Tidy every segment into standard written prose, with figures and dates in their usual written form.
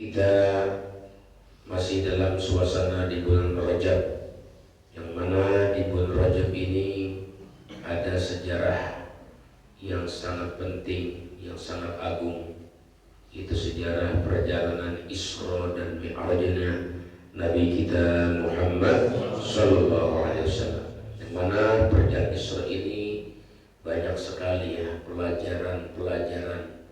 Kita masih dalam suasana di bulan Rajab, yang mana di bulan Rajab ini ada sejarah yang sangat penting, yang sangat agung. Itu sejarah perjalanan Isra dan Mi'rajnya Nabi kita Muhammad Sallallahu Alaihi Wasallam. Yang mana perjalanan Isra ini banyak sekali ya pelajaran-pelajaran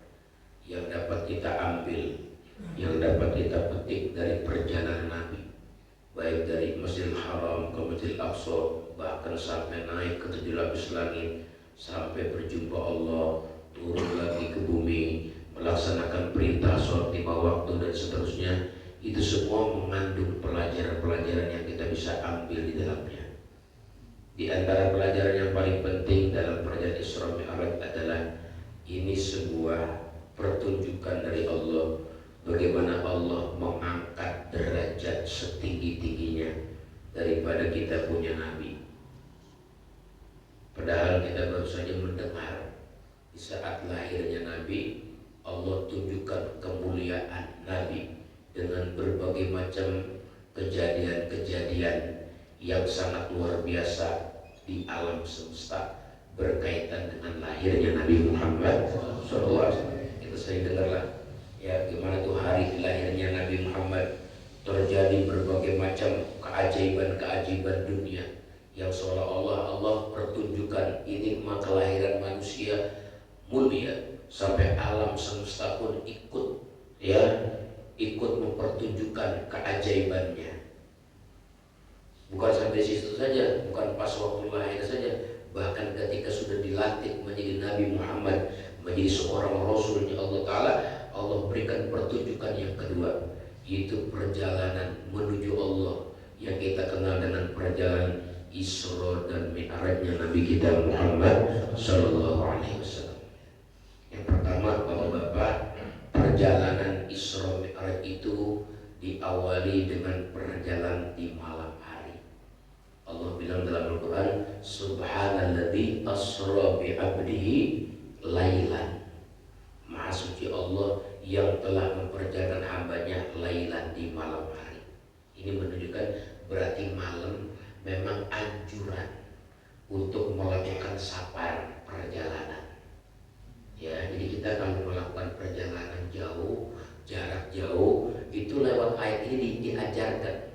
yang dapat kita ambil, yang dapat kita petik dari perjalanan Nabi, baik dari Masjidil Haram ke Masjidil Aqsa, bahkan sampai naik ke 7 lapis langit, sampai berjumpa Allah, turun lagi ke bumi, melaksanakan perintah sholat 5 waktu dan seterusnya. Itu semua mengandung pelajaran-pelajaran yang kita bisa ambil di dalamnya. Di antara pelajaran yang paling penting dalam perjalanan Isra Mi'raj adalah ini sebuah pertunjukan dari Allah, bagaimana Allah mengangkat derajat setinggi-tingginya daripada kita punya Nabi. Padahal kita baru saja mendengar di saat lahirnya Nabi, Allah tunjukkan kemuliaan Nabi dengan berbagai macam kejadian-kejadian yang sangat luar biasa di alam semesta berkaitan dengan lahirnya Nabi Muhammad SAW. Kita sering dengarlah ya gimana tuh hari lahirnya Nabi Muhammad, terjadi berbagai macam keajaiban-keajaiban dunia yang seolah-olah Allah pertunjukkan ini kelahiran manusia mulia, sampai alam semesta pun ikut mempertunjukkan keajaibannya. Bukan sampai situ saja, bukan pas waktu lahir saja, bahkan ketika sudah dilantik menjadi Nabi Muhammad, menjadi seorang Rasulnya Allah Ta'ala, Allah berikan pertunjukan yang kedua, yaitu perjalanan menuju Allah yang kita kenal dengan perjalanan Isra dan Mi'rajnya Nabi kita Muhammad Sallallahu Alaihi Wasallam. Yang pertama, Bapak-bapak, perjalanan Isra Mi'raj itu diawali dengan perjalanan di malam hari. Allah bilang dalam Al-Quran, Subhanalladzi asra bi'abdihi lailan. Maha suci Allah yang telah memperjalankan hambanya lailan, di malam hari. Ini menunjukkan berarti malam memang anjuran untuk melakukan safar, perjalanan. Ya, jadi kita kalau melakukan perjalanan jauh, jarak jauh, itu lewat ayat ini diajarkan.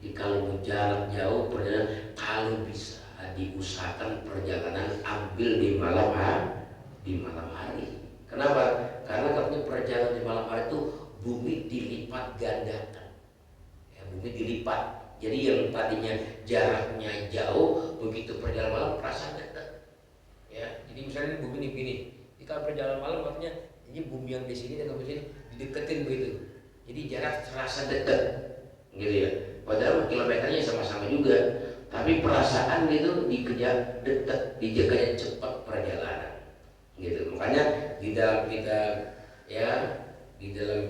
Jadi kalau jarak jauh perjalanan, kalau bisa diusahakan perjalanan ambil di malam hari. Kenapa? Karena katanya perjalanan di malam hari itu bumi dilipat gandakan. Ya, bumi dilipat. Jadi yang tadinya jaraknya jauh, begitu perjalanan malam terasa dekat. Ya, jadi misalnya bumi ini begini. Jika perjalanan malam artinya ini bumi yang di sini dengan bumi sini dideketin begitu. Jadi jarak terasa dekat, gitu ya. Padahal kilometernya sama-sama juga, tapi perasaan gitu dikejar dekat, dijaganya cepat perjalanan, gitu. Makanya di dalam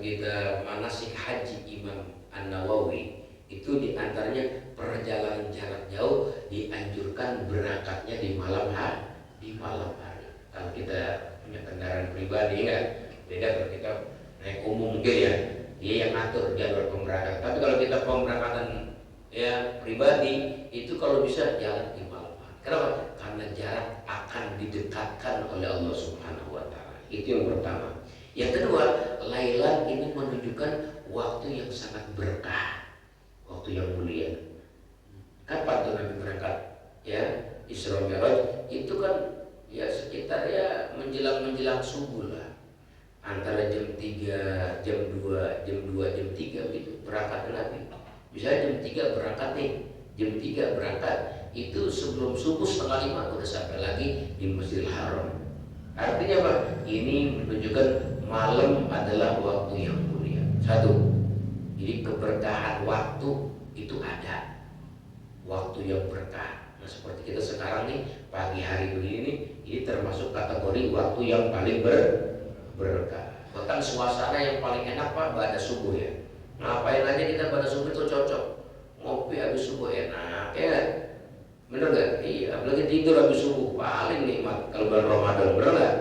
kita manasik haji Imam An-Nawawi itu diantaranya perjalanan jarak jauh dianjurkan berangkatnya di malam hari. Kalau kita punya kendaraan pribadi enggak beda, kalau kita naik umum mungkin ya dia yang ngatur jalur pemberangkatan. Tapi kalau kita pemberangkatan ya pribadi itu kalau bisa jalan di malam hari. Kenapa? Karena jarak akan didekatkan oleh Allah Subhanahu wa Ta'ala. Itu yang pertama. Yang kedua, lailan ini menunjukkan waktu yang sangat berkah, waktu yang mulia. Kapan tuh Nabi berangkat? Ya, Isra Mi'raj itu kan ya sekitar ya menjelang subuh lah. Antara jam 3, jam 2, jam 3 gitu berangkat Nabi. Bisa jam 3 berangkat nih, jam 3 berangkat, itu sebelum subuh 4:30 udah sampai lagi di Masjidil Haram. Artinya apa? Ini menunjukkan malam adalah waktu yang mulia. Satu, jadi keberkahan waktu itu ada, waktu yang berkah. Nah seperti kita sekarang nih pagi hari begini, ini termasuk kategori waktu yang paling berkah. Bahkan suasana yang paling enak Pak pada subuh ya. Ngapain aja kita pada subuh itu cocok. Ngopi habis subuh enak ya. Bener gak? Iya, apalagi tidur habis subuh paling nikmat kalau bulan Ramadan, bener gak?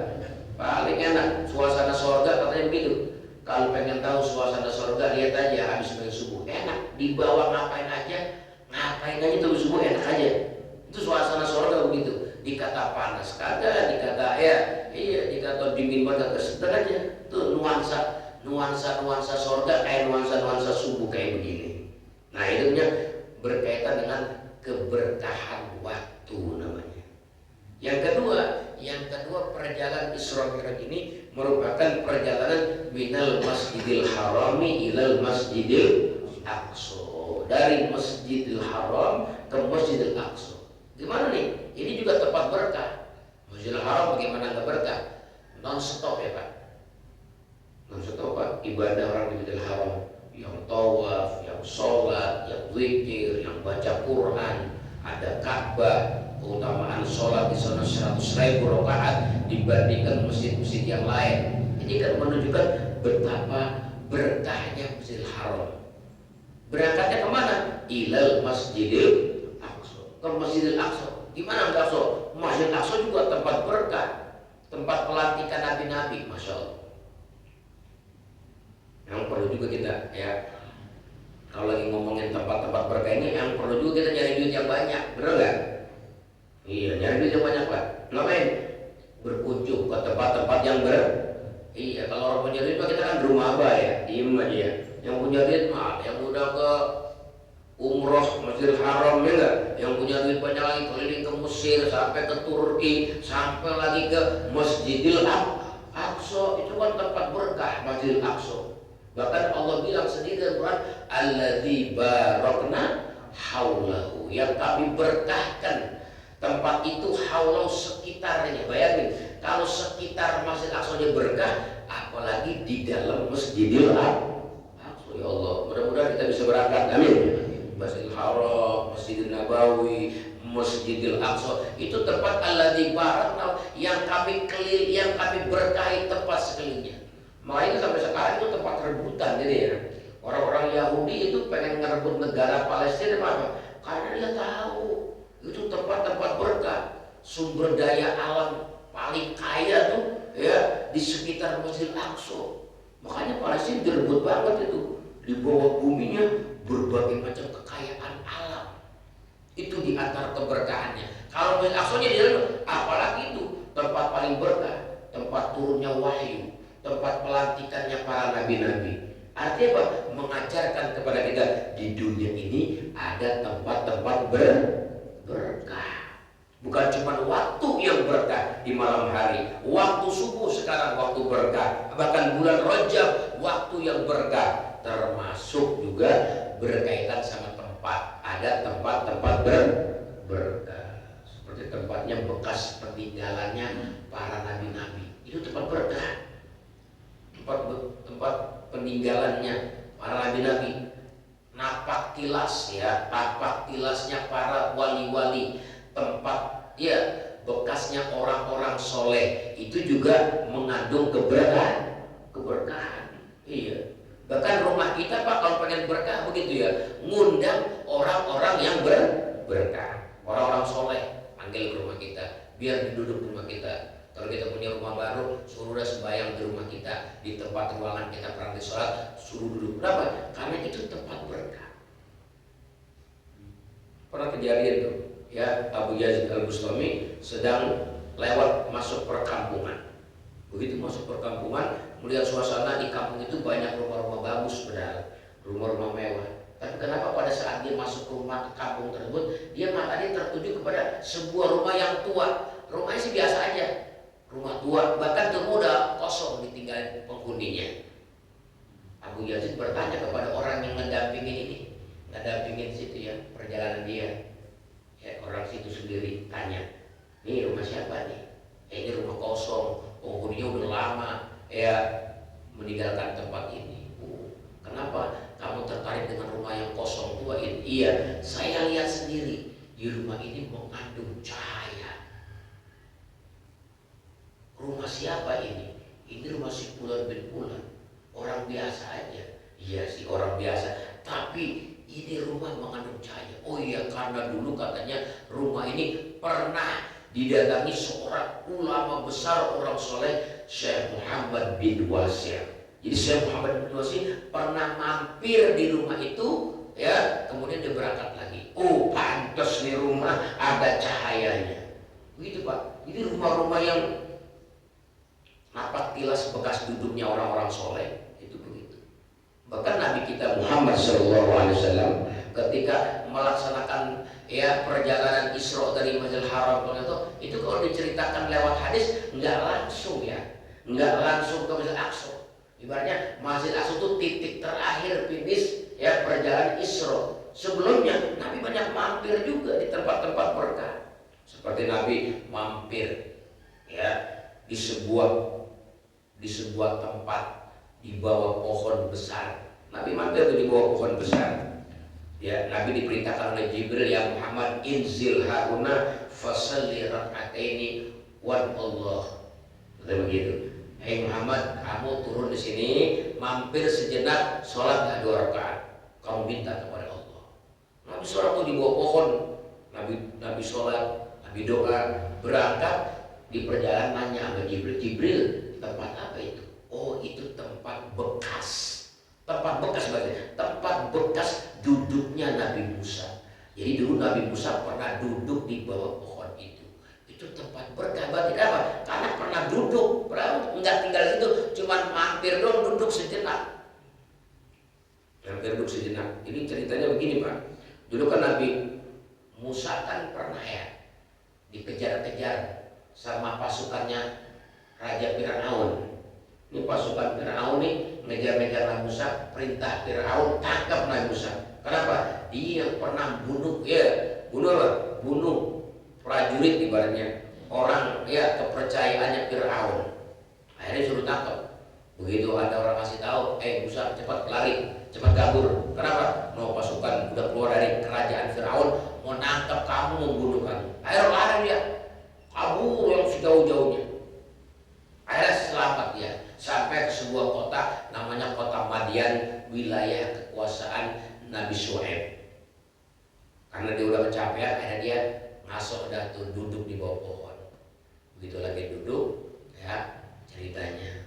Paling enak, suasana surga katanya begitu. Kalau pengen tahu suasana surga surga. Lihat aja habis main subuh enak, dibawa ngapain aja tuh subuh enak aja. Itu suasana surga begitu. Dikata panas kagak, dikata dikata dingin banget kesedang aja. Tuh nuansa surga kayak nuansa subuh kayak begini. Nah hidupnya berkaitan dengan keberkahan waktu namanya. Yang kedua perjalanan Isra Mi'raj ini merupakan perjalanan minal Masjidil Harami ilal Masjidil Aqsa. Dari Masjidil Haram ke Masjidil Aqsa. Gimana nih? Ini juga tempat berkah. Masjidil Haram bagaimana nggak berkah? Non stop ya Pak. Non stop Pak. Ibadah orang di Masjidil Haram, yang tawaf, yang sholat, yang zikir, yang baca Quran, ada Ka'bah. Keutamaan sholat di sana 100.000 rakaat dibandingkan masjid-masjid yang lain. Ini kan menunjukkan betapa berkahnya Masjidil Haram. Berangkatnya kemana? Ilal Masjidil Aqsa. Ke Masjidil Aqsa. Gimana Masjidil Aqsa? Masjidil Aqsa juga tempat berkah, tempat pelantikan nabi-nabi, masya Allah. Yang perlu juga kita kalau lagi ngomongin tempat-tempat berkah ini, yang perlu juga kita nyari duit yang banyak, benar nggak? Iya, nyari duit yang banyak Pak. Ngapain? Berkunjung ke tempat-tempat yang kalau orang punya duit kita kan di rumah Abah ya, diem aja ya. Yang punya duit mah, yang udah ke umroh Masjidil Haram ya enggak? Yang punya duit banyak lagi keliling ke Mesir, sampai ke Turki, sampai lagi ke Masjidil Aqsa. Itu kan tempat berkah Masjidil Aqsa. Bahkan Allah bilang sendiri dalam Quran, alladzi barakna haulahu, yang kami berkahkan tempat itu haulahu, sekitarnya. Bayangin kalau sekitar Masjid Aqsa berkah, apalagi di dalam Masjidil Aqsa. Ya Allah, mudah-mudahan kita bisa berangkat, amin. Masjidil Haram, Masjidil Nabawi, Masjidil Aqsa, itu tempat alladzi barakna, yang kami berkahi tempat sekelilingnya. Makanya sampai sekarang itu tempat rebutan jadi ya. Orang-orang Yahudi itu pengen ngerebut negara Palestina apa? Karena dia tahu itu tempat-tempat berkah, sumber daya alam paling kaya tuh ya di sekitar Masjidil Aqsa. Makanya Palestina direbut banget itu. Di bawah buminya berbagai macam kekayaan alam. Itu di antara keberkahannya. Kalau Masjid Aqsa-nya di dalam, apalagi itu tempat paling berkah, tempat turunnya wahyu, tempat pelantikannya para nabi-nabi. Artinya apa? Mengajarkan kepada kita di dunia ini ada tempat-tempat berkah. Bukan cuma waktu yang berkah di malam hari, waktu subuh sekarang waktu berkah, bahkan bulan Rajab waktu yang berkah, termasuk juga berkaitan sama tempat. Ada tempat-tempat berkah, seperti tempatnya bekas peninggalannya para nabi-nabi. Itu tempat berkah, tempat peninggalannya para nabi-nabi. Napak tilas ya, tapak tilasnya para wali-wali, tempat bekasnya orang-orang soleh, itu juga mengandung keberkahan. Iya. Bahkan rumah kita Pak kalau pengen berkah begitu ya, ngundang orang-orang yang berkah, orang-orang soleh, panggil ke rumah kita, biar duduk di rumah kita. Kalau kita punya rumah baru, suruh udah sembahyang di rumah kita, di tempat ruangan kita praktik sholat, suruh duduk. Kenapa? Karena itu tempat berkah. Pernah kejadian tuh, ya Abu Yazid Al-Bustami sedang lewat masuk perkampungan. Begitu masuk perkampungan, melihat suasana di kampung itu banyak rumah-rumah bagus, padahal rumah-rumah mewah. Tapi kenapa pada saat dia masuk ke rumah kampung tersebut, dia matanya tertuju kepada sebuah rumah yang tua. Rumahnya sih biasa aja, rumah tua, bahkan rumah udah kosong ditinggalin penghuninya. Abu Yazid bertanya kepada orang yang ngedampingin situ ya, perjalanan dia. Ya, orang situ sendiri tanya, ini rumah siapa nih? Ini rumah kosong, penghuninya udah lama ya meninggalkan tempat ini. Kenapa kamu tertarik dengan rumah yang kosong tua ini? Iya, saya lihat sendiri di rumah ini mengandung cahaya. Rumah siapa ini? Ini rumah si Fulan bin Fulan, orang biasa aja. Iya sih orang biasa, tapi ini rumah mengandung cahaya. Oh iya, karena dulu katanya rumah ini pernah didatangi seorang ulama besar, orang soleh, Syekh Muhammad bin Wasir. Jadi Syekh Muhammad bin Wasil pernah mampir di rumah itu, ya, kemudian dia berangkat lagi. Oh, pantas nih rumah ada cahayanya. Begitu Pak. Jadi rumah-rumah yang napak tilas bekas duduknya orang-orang soleh itu begitu. Bahkan Nabi kita Muhammad SAW ketika melaksanakan, ya, perjalanan Isra dari Masjidil Haram itu kalau diceritakan lewat hadis nggak langsung, ya, nggak langsung ke Masjidil Aqsa. Ibaratnya Masjidil Aqsa itu titik terakhir finish, ya, perjalanan Isra. Sebelumnya Nabi banyak mampir juga di tempat-tempat berkah. Seperti Nabi mampir, ya, di sebuah tempat di bawah pohon besar. Nabi mampir di bawah pohon besar. Ya, Nabi diperintahkan oleh Jibril, ya Muhammad, inzil haruna fasalli rak'ataini wan Allah. Begitu. Hei Muhammad, kamu turun di sini, mampir sejenak, sholat 2 rakaat. Kamu minta kepada Allah. Nabi sholat tuh di bawah pohon. Nabi sholat, Nabi doa, berangkat. Di perjalanan nanya sama Jibril, tempat apa itu? Oh, itu tempat bekas. Tempat bekas berarti tempat bekas duduknya Nabi Musa. Jadi dulu Nabi Musa pernah duduk di bawah pohon itu. Itu tempat berkah. Berarti apa? Karena pernah duduk, enggak tinggal situ, cuma mampir dong, duduk sejenak. Mampir duduk sejenak. Ini ceritanya begini Pak. Dulu kan Nabi Musa kan pernah, ya, dikejar-kejar sama pasukannya Raja Fir'aun. Ini pasukan Fir'aun nih ngejar-ngejar Nabi Musa, perintah Fir'aun tangkap Nabi Musa. Kenapa? Dia yang pernah bunuh prajurit, ibaratnya orang, ya, kepercayaannya Fir'aun. Akhirnya suruh tangkap. Begitu ada orang kasih tahu, Musa cepat lari, cepat kabur. Kenapa? No, pasukan udah keluar dari kerajaan Fir'aun, mau nangkap kamu, mau bunuh kamu. Akhirnya lari dia, kabur yang sejauh-jauhnya. Akhirnya selamat dia sampai ke sebuah kota namanya kota Madian, wilayah kekuasaan Nabi Syuaib. Karena dia udah kecapean, akhirnya dia masuk dah tuh, duduk di bawah pohon. Begitu lagi duduk, ya, ceritanya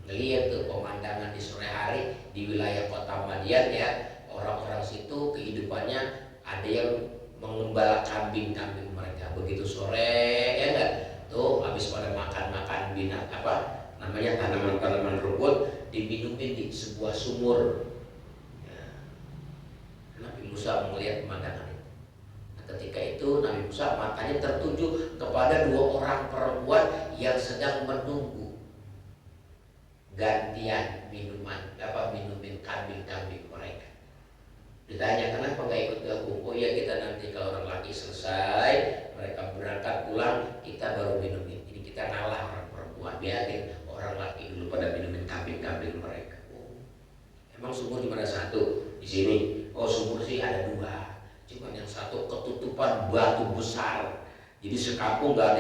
ngelihat tuh pemandangan di sore hari di wilayah kota Madian, ya, orang-orang situ kehidupannya ada yang mengembala kambing-kambing mereka. Begitu sore, ya enggak, tuh habis pada makan namanya tanaman-tanaman rumput, diminumin di sebuah sumur. Ya. Nabi Musa melihat pemandangan itu. Nah, ketika itu Nabi Musa matanya tertuju kepada 2 orang perempuan yang sedang menunggu gantian minumin kambing-kambing mereka. Ditanya, kenapa nggak ikut gabung? Oh ya, kita nanti kalau orang laki selesai, mereka berangkat pulang, kita baru minumin. Ini kita ngalah orang perempuan, biarin orang laki dulu pada minumin kambing-kambing mereka. Oh, emang sumur di mana? Satu di sini. Oh, sumur sih ada 2, cuman yang satu ketutupan batu besar. Jadi sekampung nggak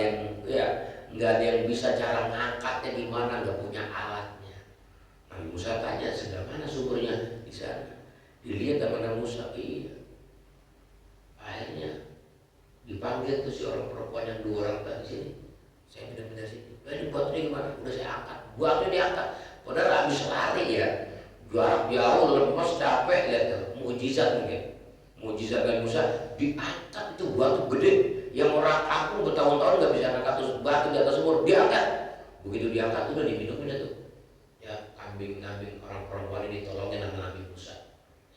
ada yang bisa cara ngangkatnya di mana, nggak punya alatnya. Nabi Musa tanya, sebelah mana sumurnya? Di sana. Dilihat sama Nabi Musa, iya. Akhirnya dipanggil tuh si orang perempuan yang 2 orang tadi sini. Saya benar-benar sini. Ini batunya gimana? Udah saya angkat. Batunya diangkat. Padahal habis lari, ya. Jarak jauh, lepas capek, lihat tuh. Mukjizat mungkin. Mukjizat Nabi Musa, diangkat itu batu gede yang orang kampung bertahun-tahun nggak bisa angkat tuh batu di atas sumur, diangkat. Begitu diangkat udah diminumin tuh. Ya, kambing-kambing orang perempuan ini ditolongin sama Nabi Musa.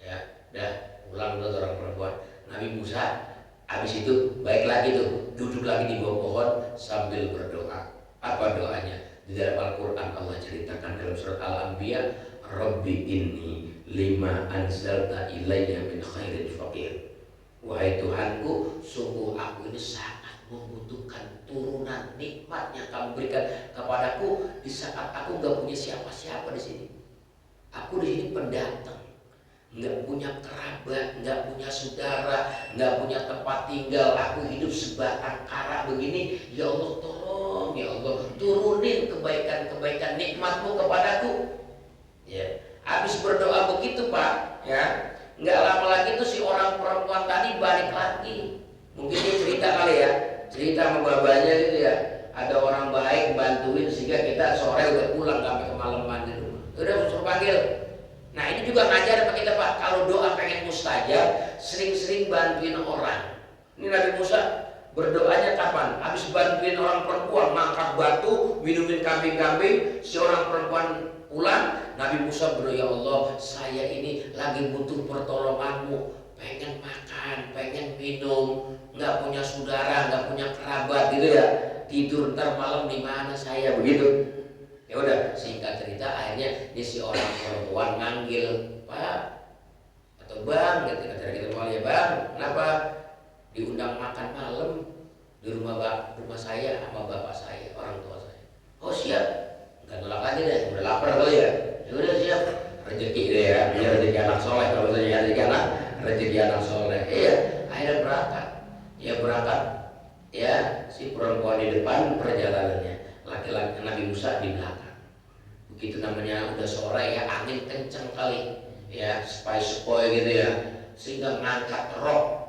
Ya, dah pulang dulu orang perempuan. Nabi Musa habis itu baik lagi tuh, duduk lagi di bawah pohon sambil berdoa. Apa doanya? Di dalam Al-Quran Allah ceritakan dalam surat Al-Anbiya, Rabbi inni lima anzalta ilayya min khairin faqir. Wahai Tuhanku, sungguh aku ini sangat membutuhkan turunan nikmat yang kamu berikan kepadaku di saat aku nggak punya siapa-siapa di sini. Aku di sini pendatang, nggak punya kerabat, nggak punya saudara, nggak punya tempat tinggal. Aku hidup sebatang kara begini. Ya Allah, tolong ya Allah, turunin kebaikan-kebaikan nikmatmu kepadaku. Ya, habis berdoa begitu Pak, ya, nggak lama lagi tuh si orang perempuan tadi balik lagi. Mungkin dia cerita kali ya, cerita sama babanya gitu ya. Ada orang baik bantuin sehingga kita sore udah pulang sampai kemalaman di rumah. Udah suruh panggil. Nah ini juga ngajar apa kita Pak, kalau doa pengen mustajab, sering-sering bantuin orang. Ini Nabi Musa berdoanya kapan? Habis bantuin orang perempuan ngangkat batu, minumin kambing-kambing, si orang perempuan pulang, Nabi Musa berdoa, ya Allah, saya ini lagi butuh pertolonganmu, pengen makan, pengen minum, nggak punya saudara, nggak punya kerabat gitu ya, tidur ntar malam di mana saya begitu. Ya udah, singkat cerita akhirnya ini si orang perempuan manggil Pak atau Bang, gitu kata kita ya Bang, kenapa diundang makan malam di rumah saya sama bapak saya, orang tua saya. Oh siap, nggak nolak lagi deh, udah lapar kali ya. Ya udah siap, rezeki deh ya, biar rezeki anak soleh, kalau saya rezeki anak soleh. Iya, akhirnya berangkat. Ya berangkat, ya si perempuan di depan perjalanannya, laki-laki Nabi Musa di belakang. Begitu namanya udah sore ya, angin kenceng kali, ya sepoi-sepoi gitu ya, sehingga ngangkat rok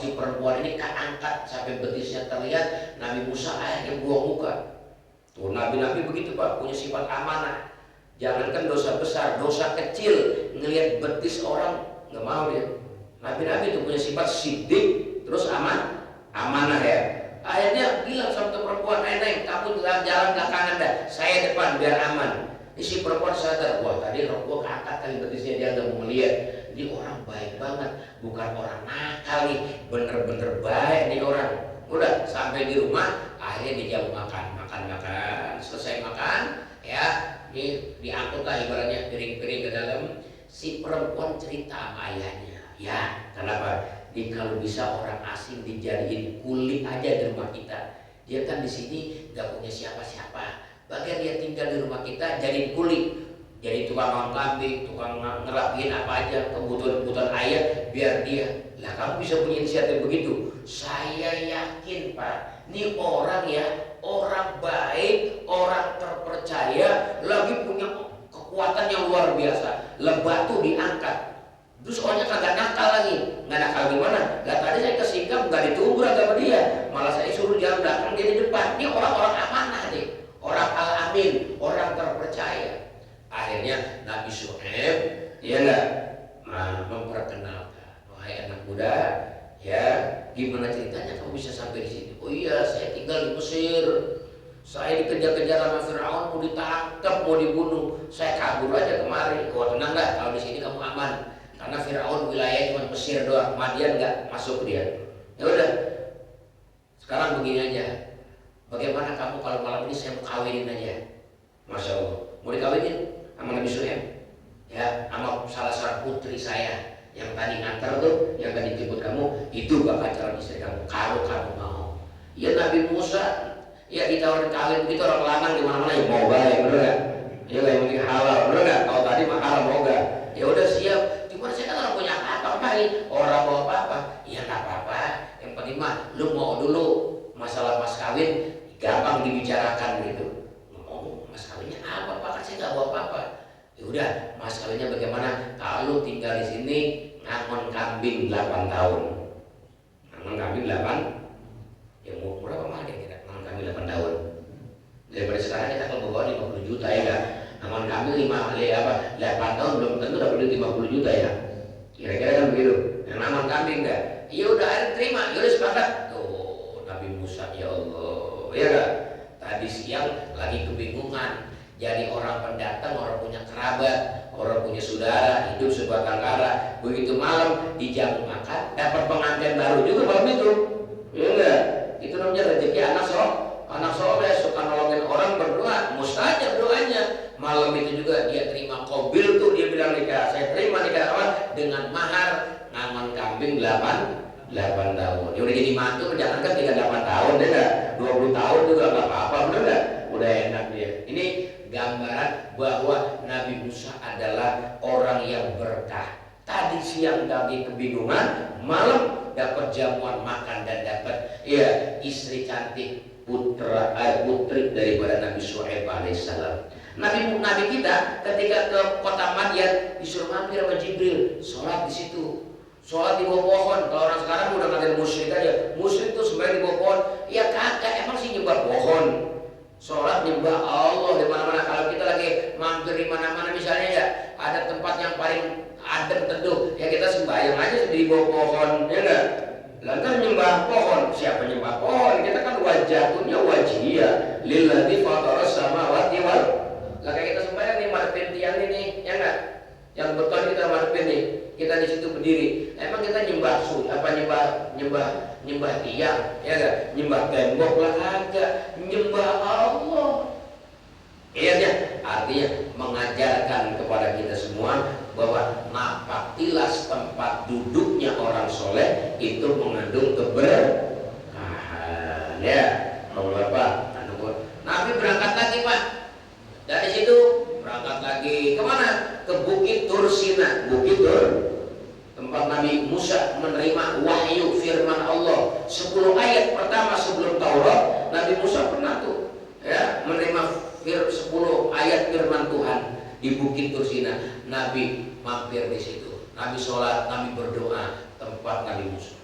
si perempuan ini keangkat sampai betisnya terlihat. Nabi Musa akhirnya buang muka. Tuh nabi-nabi begitu Pak, punya sifat amanah. Jangankan dosa besar, dosa kecil ngelihat betis orang nggak mau dia. Nabi-nabi itu punya sifat sidik, terus amanah ya. Akhirnya bilang sama tuh perempuan, Neneng, kamu jalan belakangan dah, saya depan biar aman. Si perempuan sadar, wah tadi rok gua keangkat kali betisnya, dia nggak mau ngeliat. Ini orang baik banget, bukan orang nakal nih, bener-bener baik nih orang. Udah sampai di rumah, akhirnya dijamu makan. Selesai makan, ya, diangkut lah ibaratnya piring-piring ke dalam. Si perempuan cerita sama ayahnya, ya, kenapa? Kalau bisa orang asing dijadiin kulit aja di rumah kita. Dia kan di sini nggak punya siapa-siapa. Bagian dia tinggal di rumah kita, jadiin kulit. Jadi tukang kambing, tukang ngerapiin apa aja kebutuhan ayah biar dia. Lah kamu bisa punya inisiatif begitu. Saya yakin Pak, ini orang ya, orang baik, orang terpercaya, lagi punya kekuatan yang luar biasa. Lah batu diangkat. Terus soalnya kagak nakal lagi. Nggak nakal gimana? Lah tadi saya kesingkap nggak ditunggu sama dia, malah saya suruh jalan belakang, dia di depan. Ini orang-orang amanah deh, orang al-amin, orang terpercaya. Akhirnya Nabi Syuaib ya enggak memperkenalkan, wahai anak muda, ya gimana ceritanya kamu bisa sampai di sini? Oh iya, saya tinggal di Mesir, saya dikejar-kejar sama Firaun, mau ditangkap, mau dibunuh, saya kabur aja kemari. Oh tenang dah, kalau di sini kamu aman, karena Firaun wilayahnya cuma Mesir doang, Madian nggak masuk dia. Ya udah, sekarang begini aja, bagaimana kamu kalau malam ini saya mau kawinin aja? Masya Allah, mau dikawinin sama Nabi Syuaib, ya, sama salah seorang putri saya yang tadi nganter tuh, yang tadi jemput kamu, itu bakal calon istri kamu kalau kamu mau. Ya Nabi Musa, ya ditawarin kawin begitu orang lanang di mana-mana ya mau gak, ya bener gak? Ya yang penting halal, bener gak? Kalau tadi mah halal mau gak? Ya udah siap. Cuma saya kan orang punya apa nih? Orang mau apa? Ya nggak apa-apa. Yang penting mah lu mau dulu, masalah mas kawin gampang dibicarakan gitu. Mas kawinnya apa Pak? Kan saya nggak bawa apa-apa. Ya udah, mas kawinnya bagaimana? Kalau tinggal di sini ngangon kambing 8 tahun. Ngangon kambing 8, ya murah apa mahal kira-kira? Ngangon kambing 8 tahun. Daripada sekarang kita kalau bawa 50 juta ya kan? Ngangon kambing 8 tahun belum tentu dapat duit 50 juta ya. Kira-kira kan begitu. Yang ngangon kambing enggak? Ya udah akhirnya terima, ya udah sepakat. Tuh, Nabi Musa ya Allah. Ya kan? Tadi siang lagi kebingungan, jadi orang pendatang, orang punya kerabat, orang punya saudara, hidup sebatang kara. Begitu malam dijamu makan, dapat pengantin baru juga malam itu. Ya enggak? Itu namanya rezeki anak soleh, suka nolongin orang, berdoa, mustajab doanya. Malam itu juga dia terima kobil tuh, dia bilang nikah, saya terima nikah kawan dengan mahar ngangon kambing 8 tahun. Ya udah jadi mantu, jangan kan 38 tahun deh enggak? 20 tahun juga nggak apa-apa, bener nggak? Udah enak dia. Ini gambaran bahwa Nabi Musa adalah orang yang berkah. Tadi siang lagi kebingungan, malam dapat jamuan makan dan dapat istri cantik, putri daripada Nabi Syuaib alaihissalam. Nabi kita ketika ke kota Madian disuruh mampir sama Jibril, sholat di situ. Sholat di bawah pohon. Kalau orang sekarang udah ngatain musyrik aja. Musyrik tuh sebenarnya di bawah pohon. Ya kagak, emang sih nyebar pohon. Sholat nyembah Allah di mana-mana. Kalau kita lagi mampir di mana-mana misalnya ya, ada tempat yang paling adem teduh, ya kita sembahyang aja di bawah pohon, ya enggak? Lantas nyembah pohon, siapa nyembah pohon? Kita kan wajahnya wajhiyah lilladzi fataras samawati wal. Lah kayak kita sembahyang nih madepin tiang ini, ya enggak? Yang beton kita madepin nih, kita di situ berdiri. Emang kita nyembah nyembah tiang, ya enggak? Nyembah tembok lah kagak, nyembah Allah. Iya, artinya mengajarkan kepada kita semua bahwa napaktilah tempat duduknya orang soleh itu mengandung keberkahan. Ya, kalau Bapak, Nabi berangkat lagi Pak. Dari situ berangkat lagi kemana? Ke Bukit Tursina, tempat Nabi Musa menerima wahyu firman Allah. 10 ayat pertama sebelum Taurat, Nabi Musa pernah tuh ya menerima 10 ayat firman Tuhan di Bukit Tursina. Nabi mampir di situ. Nabi sholat, Nabi berdoa, tempat Nabi Musa.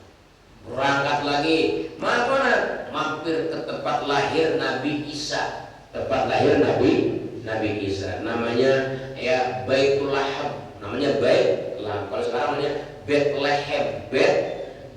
Berangkat lagi, mana? Mampir ke tempat lahir Nabi Isa. Tempat lahir Nabi Isa. Namanya ya Baitul Lahab. Namanya Baitul. Kalau sekarang namanya Bethlehem.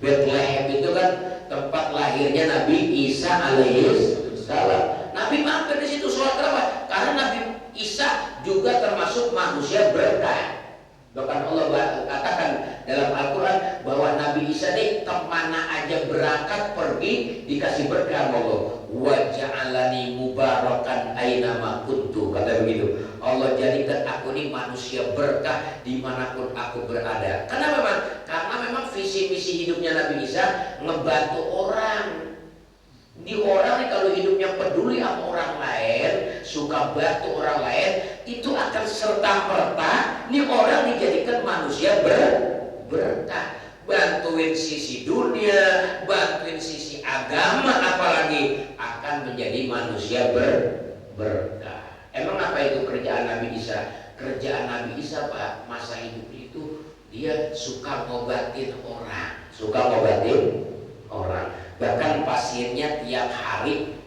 Bethlehem itu kan tempat lahirnya Nabi Isa alaihissalam. Nabi mampir di situ sholat kenapa? Karena Nabi Isa juga termasuk manusia berkah. Bahkan Allah katakan dalam Al-Quran bahwa Nabi Isa ini kemana aja berangkat pergi dikasih berkah Allah. Wa ja'alani mubarakan ainama kuntu, kata begitu. Allah jadikan aku ini manusia berkah dimanapun aku berada. Kenapa Bang? Karena memang visi misi hidupnya Nabi Isa ngebantu orang. Di orang nih kalau hidupnya peduli sama orang lain, suka bantu orang lain, itu akan serta merta nih orang dijadikan manusia berkah. Bantuin sisi dunia, bantuin sisi agama, apalagi akan menjadi manusia berkah. Emang apa itu kerjaan Nabi Isa? Kerjaan Nabi Isa Pak, masa hidup itu dia suka ngobatin orang. Bahkan pasiennya tiap hari,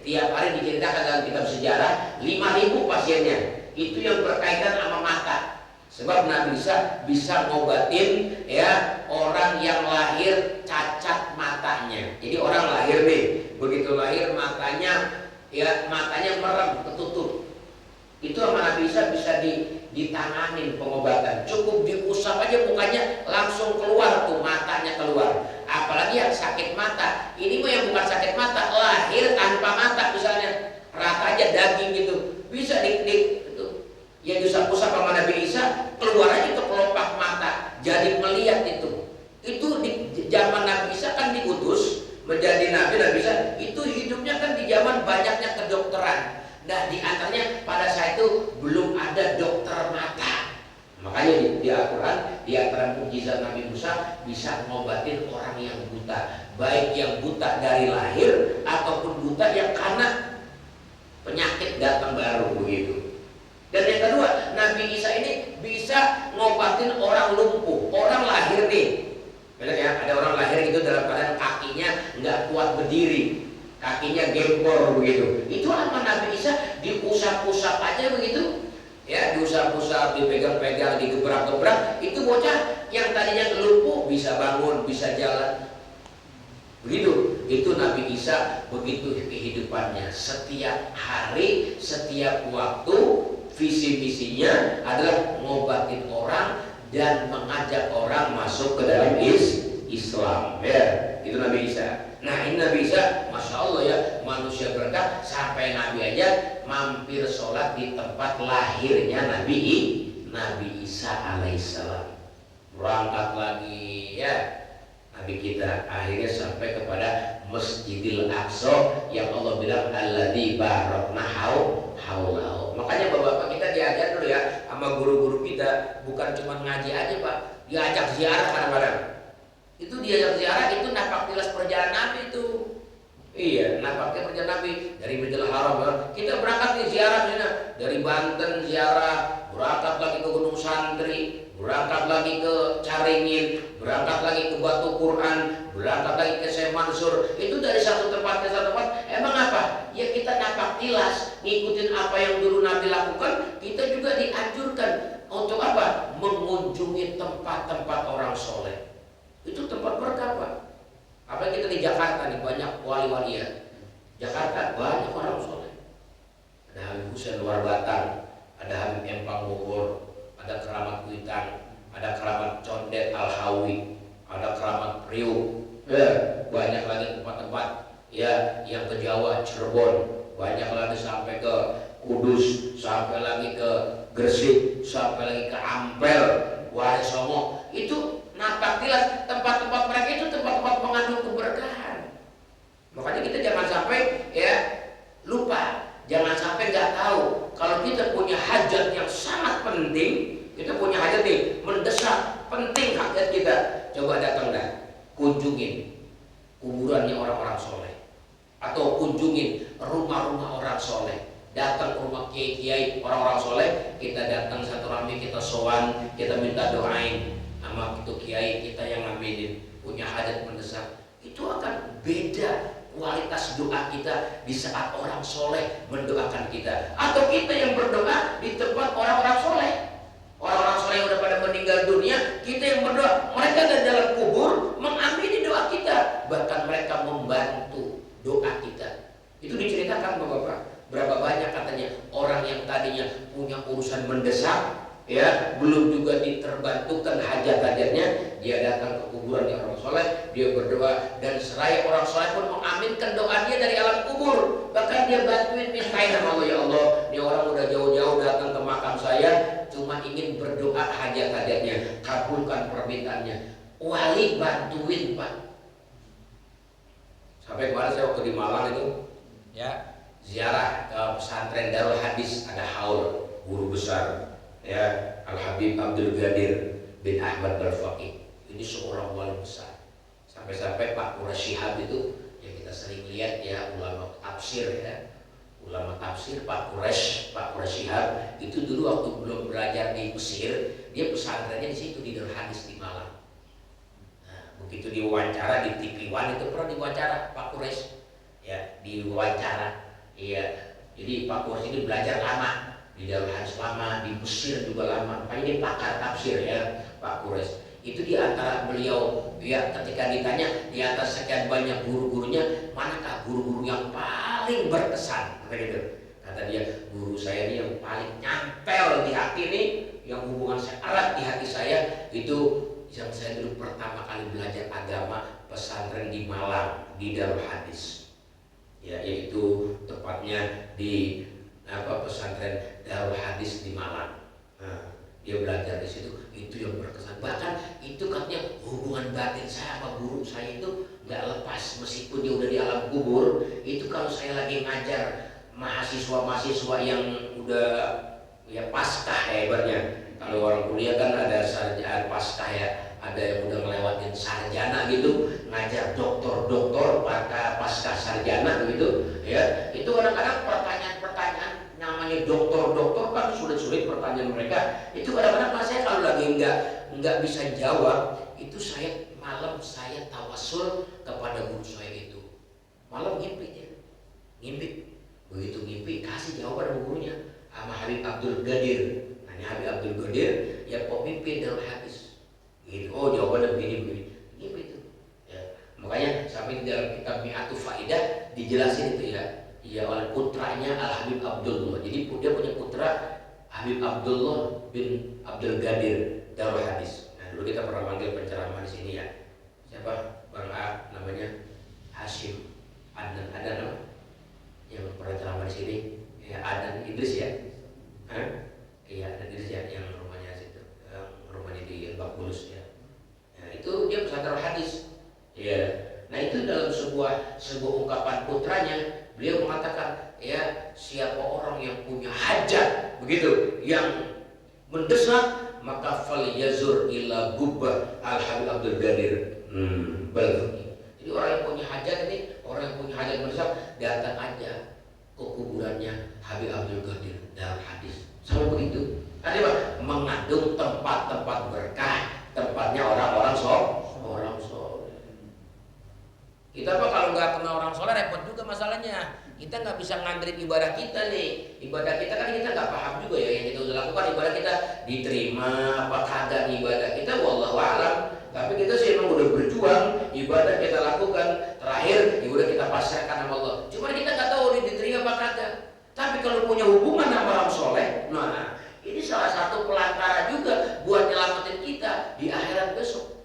tiap hari diceritakan dalam kitab sejarah 5.000 pasiennya. Itu yang berkaitan sama mata. Sebab Nabi Isa bisa ngobatin ya orang yang lahir cacat matanya. Jadi orang lahir nih, begitu lahir matanya merem, ketutup. Itu sama Nabi Isa bisa ditanganin pengobatan. Cukup diusap aja mukanya langsung keluar tuh, matanya keluar. Apalagi yang sakit mata. Ini mah yang bukan sakit mata, lahir tanpa mata misalnya, rata aja daging gitu. Bisa ya diusap-usap sama Nabi Isa, keluar aja ke pelopak mata, jadi melihat itu. Itu di zaman Nabi Isa kan diutus menjadi Nabi Isa. Itu hidupnya kan di zaman banyaknya kedokteran. Nah di antaranya pada saat itu belum ada dokter mata. Makanya di Al-Quran di antara mukjizat Nabi Musa bisa ngobatin orang yang buta, baik yang buta dari lahir ataupun buta yang karena penyakit datang baru begitu. Dan yang kedua, Nabi Isa ini bisa ngobatin orang lumpuh, orang lahir nih. Benar ya, ada orang lahir itu dalam keadaan kakinya nggak kuat berdiri, kakinya gempor begitu. Itu sama Nabi Isa diusap-usap aja begitu. Ya, diusap-usap, dipegang-pegang, digebrak-gebrak, itu bocah yang tadinya lumpuh bisa bangun, bisa jalan. Begitu, itu Nabi Isa begitu kehidupannya. Setiap hari, setiap waktu, visi misinya adalah ngobatin orang dan mengajak orang masuk ke dalam Islam. Ya, itu Nabi Isa. Nah ini Nabi Isa, Masya Allah ya, manusia berkah. Sampai Nabi aja mampir sholat di tempat lahirnya Nabi Isa alaihissalam. Berangkat lagi ya, Nabi kita akhirnya sampai kepada Masjidil Aqsa yang Allah bilang alladzi barakna haulahu. Makanya bapak-bapak kita diajar dulu ya sama guru-guru kita, bukan cuma ngaji aja Pak, diajak ziarah kadang-kadang. Itu diajak ziarah, itu napaktilas perjalanan Nabi itu. Iya, napaknya perjalanan Nabi dari Masjidil Haram. Kita berangkat di ziarah dari Banten ziarah, berangkat lagi ke Gunung Santri, berangkat lagi ke Caringin, berangkat lagi ke Batu Quran, berangkat lagi ke Syekh Mansur. Itu dari satu tempat ke satu tempat. Emang apa? Ya kita napak tilas, ngikutin apa yang dulu Nabi lakukan. Kita juga dianjurkan untuk apa? Mengunjungi tempat-tempat orang soleh. Itu tempat berkah, Pak. Apalagi kita di Jakarta nih, banyak wali-walian. Jakarta banyak orang soleh. Ada Habib Hussein Luar Batang, ada Habib Empang Bogor, ada Keramat Kuitang, ada Keramat Condet Al-Hawi, ada Keramat Priuk. Banyak lagi tempat-tempat ya yang ke Jawa, Cirebon, banyak lagi sampai ke Kudus, sampai lagi ke Gresik, sampai lagi ke Ampel, Warisongo. Itu napak tilas tempat-tempat mereka itu tempat-tempat mengandung keberkahan. Makanya kita jangan sampai ya lupa, jangan sampai nggak tahu kalau kita punya hajat yang sangat penting, kita punya hajat nih mendesak, penting hajat kita. Coba datang dah, kunjungin kuburannya orang-orang soleh, atau kunjungin rumah-rumah orang soleh. Datang ke rumah kiai-kiai orang-orang soleh, kita datang satu rame, kita sowan, kita minta doain sama itu kiai kita yang ngaminin, punya hajat mendesak. Itu akan beda kualitas doa kita di saat orang soleh mendoakan kita, atau kita yang berdoa di tempat orang-orang soleh. Orang-orang soleh yang udah pada meninggal dunia, kita yang berdoa, mereka ada dalam kubur mengamini doa kita, bahkan mereka membantu doa kita. Itu diceritakan Bapak-bapak. Berapa banyak katanya orang yang tadinya punya urusan mendesak, ya belum juga diterbantukan hajat-hajatnya, dia datang ke kuburan orang soleh, dia berdoa, dan seraya orang soleh pun mengaminkan doa dia dari alam kubur. Bahkan dia bantuin, mintain sama Allah, ya Allah, ini orang udah jauh-jauh datang ke makam saya, cuma ingin berdoa hajat-hajatnya, kabulkan permintaannya. Wali bantuin, Pak. Sampai kemarin saya waktu di Malang itu, ya ziarah ke pesantren Darul Hadis, ada haul guru besar ya Al-Habib Abdul Ghadir bin Ahmad Al-Faqih. Ini seorang wali besar. Sampai-sampai Pak Quraisy Shihab itu yang kita sering lihat ya, ulama tafsir ya. Ulama tafsir Pak Quraisy Shihab itu dulu waktu belum belajar di Mesir, dia pesantrennya di situ di Darul Hadis di Malang. Nah, begitu diwawancara di TV One itu pernah diwawancara Pak Quraisy ya, diwawancara. Iya, jadi Pak Quraisy ini belajar lama di Darul Hadis, lama di Mesir juga lama. Makanya ini pakar tafsir ya Pak Quraisy. Itu di antara beliau ya, ketika ditanya di atas sekian banyak guru-gurunya, manakah guru-guru yang paling berkesan? Kata gitu. Kata dia, guru saya ini yang paling nyampel di hati nih, yang hubungan saya erat di hati saya, itu yang saya dulu pertama kali belajar agama pesantren di Malang di Darul Hadis. Ya, yaitu tepatnya di pesantren Darul Hadis di Malang. Nah, dia belajar di situ, itu yang berkesan. Bahkan itu katanya hubungan batin saya sama guru saya itu nggak lepas, meskipun dia udah di alam kubur. Itu kalau saya lagi ngajar mahasiswa-mahasiswa yang udah ya paskah ya ibaratnya. Kalau orang kuliah kan ada sarjana paskah ya, ada yang udah ngelewatin sarjana gitu, ngajar doktor-doktor pasca sarjana gitu ya. Itu kadang-kadang pertanyaan-pertanyaan namanya doktor-doktor kan sulit-sulit pertanyaan mereka. Itu kadang-kadang pas saya kalau lagi nggak bisa jawab, itu saya malam saya tawasul kepada guru saya itu. Malam ngimpi dia, ngimpi. Begitu ngimpi kasih jawaban sama gurunya, sama Habib Abdul Ghadir. Nah, Habib Abdul Ghadir ya pemimpin Darul Hadis. Gitu. Oh jawabannya begini. Ngimpi itu. Ya. Makanya sampai di dalam kitab Mi'atu Faidah dijelasin itu ya oleh putranya Al Habib Abdullah. Jadi dia punya putra Habib Abdullah bin Abdul Ghadir Darul Hadis. Nah, dulu kita pernah panggil penceramah di sini ya. Siapa? Bang A namanya Hashim Adan nama yang pernah ceramah di sini. Ya Adan Idris ya. Iya Adan Idris ya yang rumahnya situ. Rumahnya di Lebak Bulus ya. Nah, itu dia pesantren hadis. Ya. Nah, itu dalam sebuah ungkapan putranya, beliau mengatakan, ya, siapa orang yang punya hajat begitu, yang mendesak, maka fal yazur ila gubbah Al Habib Abdul Ghadir. Jadi orang yang punya hajat ini, orang yang punya hajat mendesak, datang aja ke kuburannya Habib Abdul Ghadir Darul Hadis. Sama begitu. Ada masalahnya. Kita nggak bisa ngantri ibadah kita nih. Ibadah kita kan kita nggak paham juga ya yang kita udah lakukan. Ibadah kita diterima apa kagak nih ibadah kita, wallahu a'lam. Tapi kita sih emang udah berjuang, ibadah kita lakukan, terakhir ya udah kita pasrahkan sama Allah. Cuma kita nggak tahu diterima apa kagak. Tapi kalau punya hubungan sama orang soleh, nah ini salah satu pelantara juga buat nyelamatin kita di akhirat besok.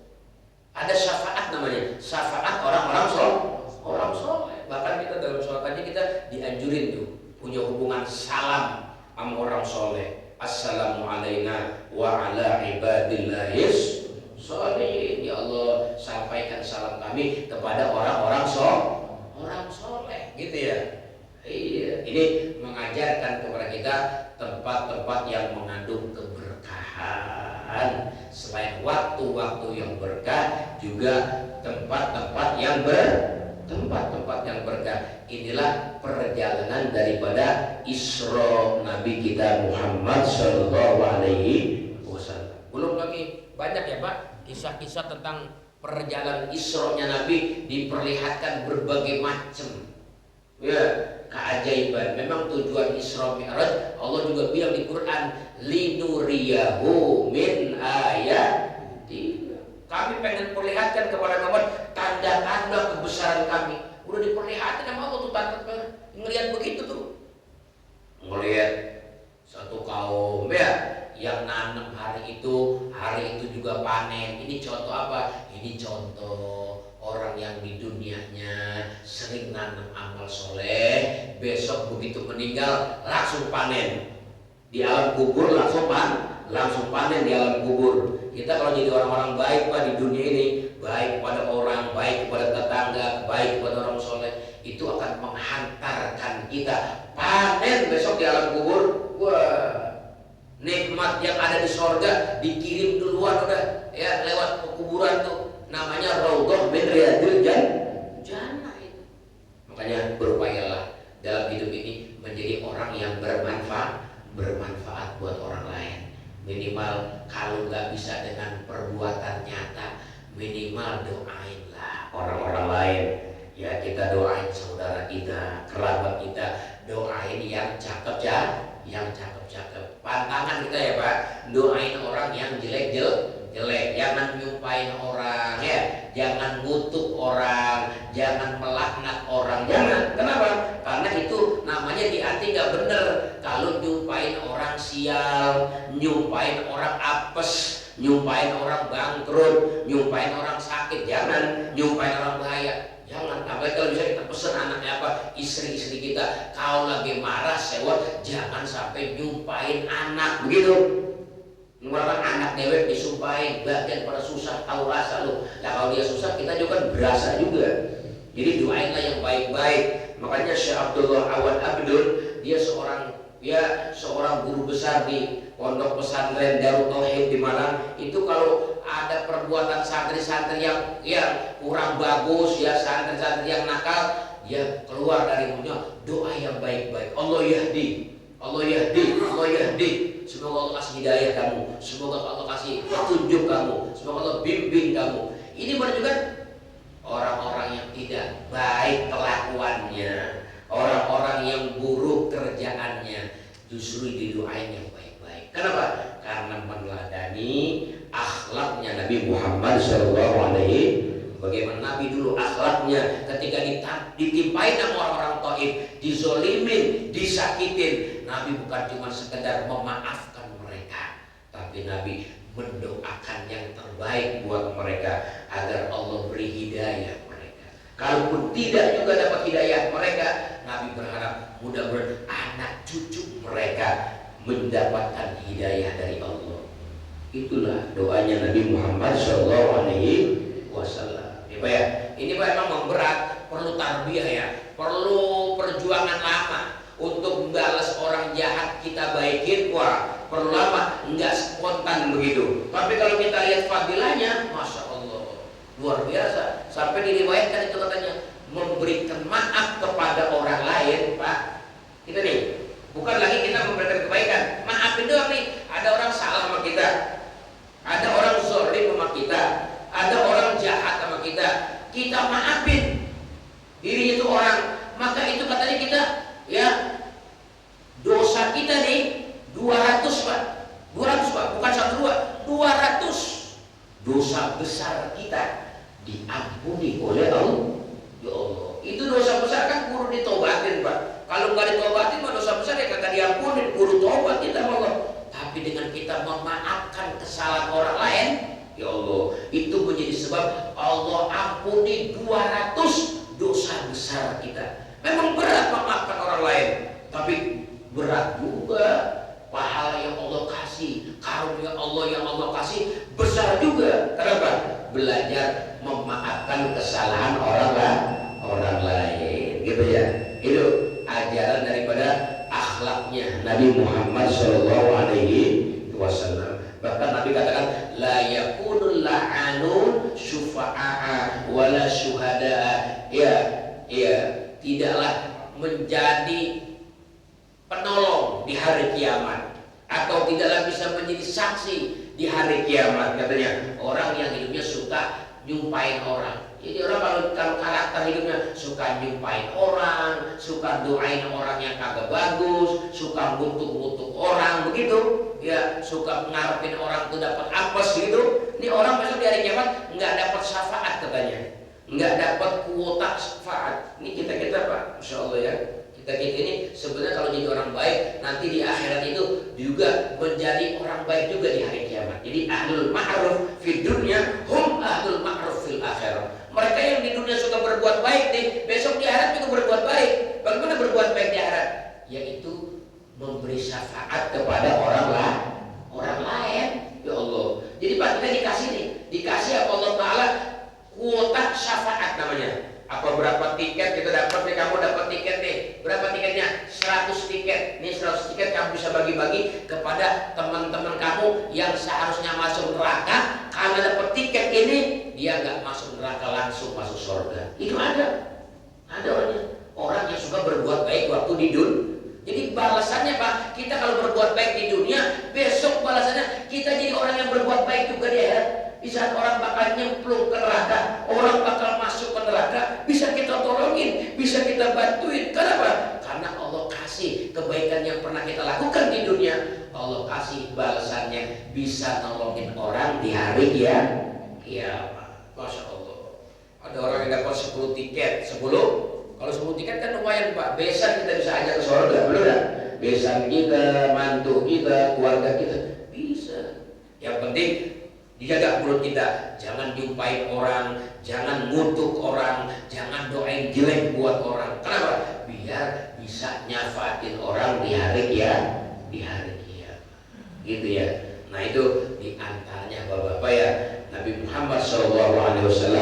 Ada syafaat namanya, syafaat orang-orang soleh. Bahkan kita dalam sholat aja kita dianjurin tuh punya hubungan salam sama orang soleh. Assalamu alaina wa ala ibadillahis sholihin. Ya Allah, sampaikan salam kami kepada orang-orang soleh, gitu ya. Iya, ini mengajarkan kepada kita tempat-tempat yang mengandung keberkahan. Selain waktu-waktu yang berkah, juga tempat-tempat yang berkah. Inilah perjalanan daripada Isra Nabi kita Muhammad Sallallahu Alaihi Wasallam. Belum lagi banyak ya Pak kisah-kisah tentang perjalanan Isra-nya Nabi, diperlihatkan berbagai macam ya keajaiban. Memang tujuan Isra Mi'raj Allah juga bilang di Quran, linuriyahu min ayatina. Kami pengen perlihatkan kepada kamu tanda-tanda kebesaran kami. Udah diperlihatkan sama Allah tuh tanda-tanda. Ngelihat begitu tuh. Ngelihat satu kaum ya yang nanam hari itu juga panen. Ini contoh apa? Ini contoh orang yang di dunianya sering nanam amal soleh, besok begitu meninggal langsung panen di alam kubur, langsung panen di alam kubur. Kita kalau jadi orang-orang baik Pak di dunia ini, baik kepada orang, baik kepada tetangga, baik kepada orang soleh, itu akan menghantarkan kita panen besok di alam kubur. Wah, nikmat yang ada di sorga dikirim duluan udah ya lewat kuburan tuh. Namanya raudhah min riyadil jannah itu. Makanya berupayalah dalam hidup ini menjadi orang yang bermanfaat buat orang lain. Minimal kalau nggak bisa dengan perbuatan nyata, minimal doainlah orang-orang lain. Ya kita doain saudara kita, kerabat kita, doain yang cakep ya, yang cakep-cakep. Pantangan kita ya Pak, doain orang yang jelek, jangan nyumpain orang ya, jangan ngutuk orang, jangan melaknat orang, jangan. Kenapa? Karena itu namanya di hati nggak bener. Kalau nyumpain orang sial, nyumpain orang apes, nyumpain orang bangkrut, nyumpain orang sakit, jangan. Nyumpain orang bahaya, jangan. Apalagi kalau bisa kita pesen anaknya apa, istri kita kalau lagi marah sewot, jangan sampai nyumpain anak begitu. Mengurangkan anak dewek disumpahin, bagian pada susah tahu rasa loh. Nah kalau dia susah kita juga kan berasa juga. Jadi doainlah yang baik-baik. Makanya Syekh Abdullah Awad Abdul, dia seorang guru besar di pondok pesantren Darut Tauhid di Malang. Itu kalau ada perbuatan santri-santri yang kurang bagus ya, santri-santri yang nakal, dia keluar dari mulutnya doa yang baik-baik. Allah yahdi. Semoga Allah kasih hidayah kamu, semoga Allah kasih petunjuk kamu, semoga Allah bimbing kamu. Ini menunjukkan orang-orang yang tidak baik kelakuannya, orang-orang yang buruk kerjaannya, justru didoain yang baik-baik. Kenapa? Karena meneladani akhlaknya Nabi Muhammad SAW. Bagaimana Nabi dulu akhlaknya ketika ditimpain sama orang-orang Taif, dizolimin, disakitin, Nabi bukan cuma sekedar memaafkan mereka, tapi Nabi mendoakan yang terbaik buat mereka agar Allah beri hidayah mereka. Kalaupun tidak juga dapat hidayah mereka, Nabi berharap mudah-mudahan anak cucu mereka mendapatkan hidayah dari Allah. Itulah doanya Nabi Muhammad SAW. Ya, ini Pak emang memberat, perlu tarbiyah ya, perlu perjuangan lama untuk membalas orang jahat kita baikin. Wah, perlu lama, enggak spontan begitu. Tapi kalau kita lihat fadilahnya, masya Allah, luar biasa. Sampai diriwayatkan itu katanya memberikan maaf kepada orang lain, Pak. Kita nih, bukan lagi kita memberikan kebaikan, maafin doang nih. Ada orang salah sama kita, ada orang zalim sama kita, ada orang jahat sama kita, kita maafin dirinya itu orang, maka dosa besar kita diampuni oleh Allah. Ya Allah, itu dosa besar kan kudu ditobatin, Pak. Kalau nggak ditobatin mah dosa besar ya kagak diampuni, kudu tobat kita sama Allah. Tapi dengan kita memaafkan kesalahan orang lain, ya Allah, itu menjadi sebab Allah ampuni 200 dosa besar kita. Memang berat memaafkan orang lain, tapi berat juga pahala yang Allah kasih, karunia Allah yang Allah kasih besar juga. Kenapa? Belajar memaafkan kesalahan orang lain, gitu ya. Itu ajaran daripada akhlaknya Nabi Muhammad Shallallahu Alaihi Wasallam. Bahkan Nabi katakan, la yakunul la'anun syufa'a wala syuhada'a. Ya, tidaklah menjadi penolong di hari kiamat, atau tidaklah bisa menjadi saksi di hari kiamat. Katanya orang yang hidupnya suka nyumpain orang. Jadi orang kalau karakter hidupnya suka nyumpain orang, suka doain orang yang kagak bagus, suka ngutuk-ngutuk orang begitu, ya, suka ngarepin orang tuh dapat apes gitu. Ini orang besok di hari kiamat nggak dapat syafaat katanya, nggak dapat kuota syafaat. Ini kita Pak, Masya Allah ya. Kita ini sebenarnya kalau jadi orang baik nanti di akhirat itu juga menjadi orang baik juga di hari kiamat. Jadi ahlul ma'ruf fid dunya hum ahlul ma'ruf fil akhirah. Mereka yang di dunia suka berbuat baik nih, besok di akhirat juga berbuat baik. Bagaimana berbuat baik di akhirat? Yaitu memberi syafaat kepada orang lain. Ya Allah. Jadi Pak, kita dikasih apa Allah Taala kuota syafaat namanya. Apa berapa tiket kita dapat nih, kamu dapat tiket nih, berapa tiketnya? 100 tiket. Nih 100 tiket kamu bisa bagi-bagi kepada teman-teman kamu yang seharusnya masuk neraka. Karena dapat tiket ini dia nggak masuk neraka, langsung masuk surga. Itu ada orang yang suka berbuat baik waktu di dunia. Jadi balasannya Pak, kita kalau berbuat baik di dunia, besok balasannya kita jadi orang yang berbuat baik juga di akhirat. Di saat orang bakal nyemplung ke neraka, orang bakal masuk ke neraka, bisa kita tolongin, bisa kita bantuin. Kenapa? Karena Allah kasih kebaikan yang pernah kita lakukan di dunia, Allah kasih balasannya, bisa nolongin orang di hari kiamat. Masya Allah. Ada orang yang dapat 10 tiket, 10. Kalau 10 tiket kan lumayan Pak. Besan kita bisa ajak ke surga, belum ya? Besan kita, mantu kita, keluarga kita bisa. Yang penting dijaga mulut kita, jangan nyumpain orang, jangan ngutuk orang, jangan doain jelek buat orang. Kenapa? Biar bisa nyafatin orang di hari kiamat. Gitu ya. Nah itu diantaranya Bapak-bapak ya, Nabi Muhammad SAW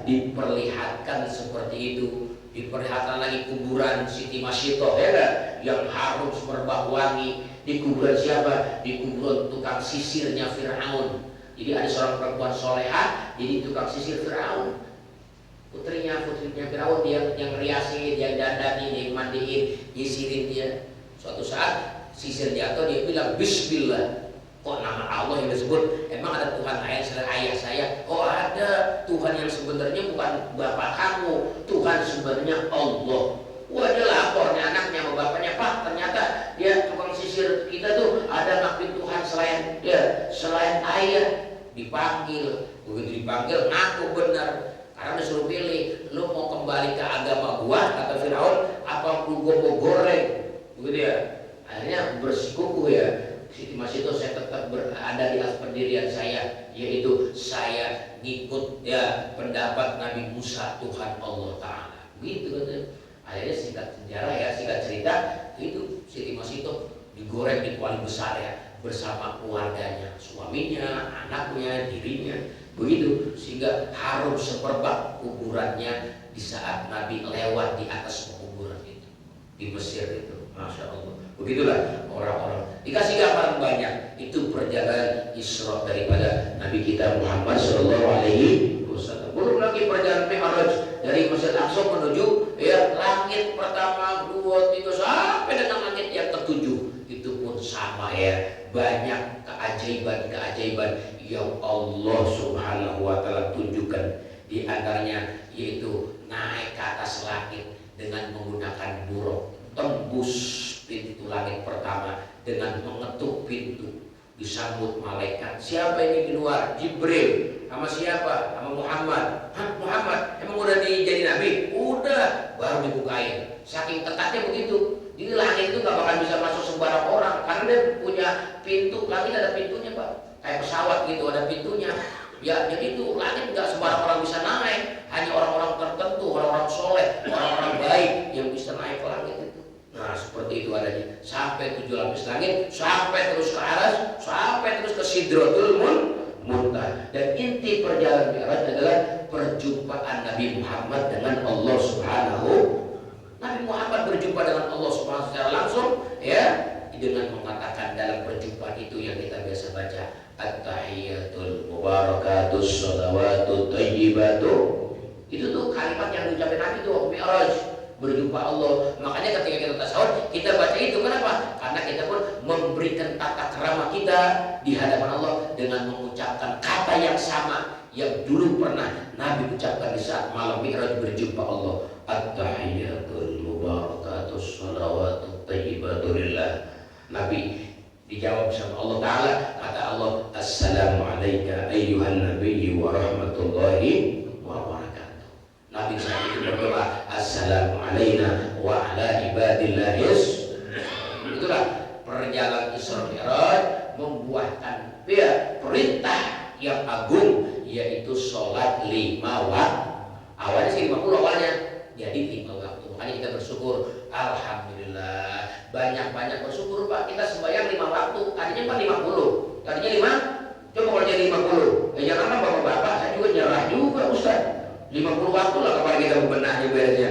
diperlihatkan seperti itu. Diperlihatkan lagi kuburan Siti Masyitoh ya kan? Yang harum semerbak wangi. Di kuburan siapa? Di kuburan tukang sisirnya Fir'aun. Jadi ada seorang perempuan solehah jadi tukang sisir Fir'aun. Putrinya Fir'aun, dia yang riasin, dia dandani, dia mandiin, nyisirin dia. Suatu saat sisir jatuh, dia bilang Bismillah. Kok nama Allah yang disebut? Emang ada Tuhan lain selain ayah saya? Oh ada. Tuhan yang sebenarnya bukan bapak kamu, Tuhan sebenarnya Allah. Wah dia lapor nih anaknya sama bapaknya, Pak ternyata dia tukang sisir kita tuh ada ngakuin Tuhan selain ayah. Dipanggil, begitu dipanggil ngaku benar, karena disuruh pilih, lu mau kembali ke agama gua kata Firaun, apa gua mau goreng, begitu ya. Akhirnya bersikukuh ya, Siti Masyitoh, saya tetap berada di atas pendirian saya, yaitu saya ngikut ya pendapat Nabi Musa Tuhan Allah Taala, gitu katanya. Akhirnya singkat sejarah ya, singkat cerita, itu Siti Masyitoh digoreng di kuali besar ya, bersama keluarganya, suaminya, anaknya, dirinya, begitu sehingga harum semerbak kuburannya di saat Nabi lewat di atas kuburan itu di Mesir itu. Masya Allah. Begitulah orang-orang dikasih gambaran banyak. Itu perjalanan Isra daripada Nabi kita Muhammad Shallallahu Alaihi Wasallam. Belum lagi perjalanan Mi'raj dari Masjid Aqsa menuju ya langit pertama, 2, 3 sampai dengan langit yang ketujuh. Itu pun sama ya. Banyak keajaiban-keajaiban yang Allah Subhanahu wa Ta'ala tunjukkan. Di antaranya yaitu naik ke atas langit dengan menggunakan buruk, tembus pintu langit pertama dengan mengetuk pintu, disambut malaikat. Siapa ini di luar? Jibril. Sama siapa? Sama Muhammad. Hah, Muhammad? Emang udah jadi nabi? Udah. Baru dibukain. Saking ketatnya begitu. Jadi langit itu gak bakal bisa masuk sembarang orang, karena dia punya pintu. Langit ada pintunya, Pak. Kayak pesawat gitu, ada pintunya. Ya, jadi itu langit gak sembarang orang bisa naik. Hanya orang-orang tertentu, orang-orang soleh, orang-orang baik yang bisa naik ke langit itu. Nah, seperti itu adanya. Sampai 7 lapis langit, sampai terus ke aras, sampai terus ke Sidratul Muntaha. Dan inti perjalanan Mi'raj adalah perjumpaan Nabi Muhammad dengan Allah Subhanahu. Nabi Muhammad berjumpa dengan Allah Subhanahu secara langsung, ya, dengan mengatakan dalam perjumpaan itu yang kita biasa baca, at-tahiyatul mubarakatus shalawatut thayyibatu. Itu tuh kalimat yang diucapkan Nabi itu waktu Mi'raj, berjumpa Allah. Makanya ketika kita tasawuf, kita baca itu. Kenapa? Karena kita pun memberikan tata krama kita di hadapan Allah dengan mengucapkan kata yang sama yang dulu pernah Nabi ucapkan di saat malam Mi'raj berjumpa Allah. At-tahiyatul mubarakatus shalawatut thayyibatu lillah. Nabi dijawab sama Allah Ta'ala, kata Allah, assalamu alayka ayyuhan nabiyyu wa rahmatullahi wa barakatuh. Nabi saat itu berdoa, assalamu alayna wa ala ibadillahis. Itulah perjalanan Isra Mi'raj membuahkan perintah yang agung, yaitu sholat 5 waktu. Awalnya sih 50 awalnya, jadi 5 waktu. Makanya kita bersyukur, alhamdulillah, banyak-banyak bersyukur Pak. Kita sembahyang 5 waktu, tadinya Pak 50, tadinya 5, coba kalau jadi 50. Jangan kan bapak-bapak, saya juga nyerah juga Ustaz. 50 waktu lah kapan kita bebenahnya beresnya.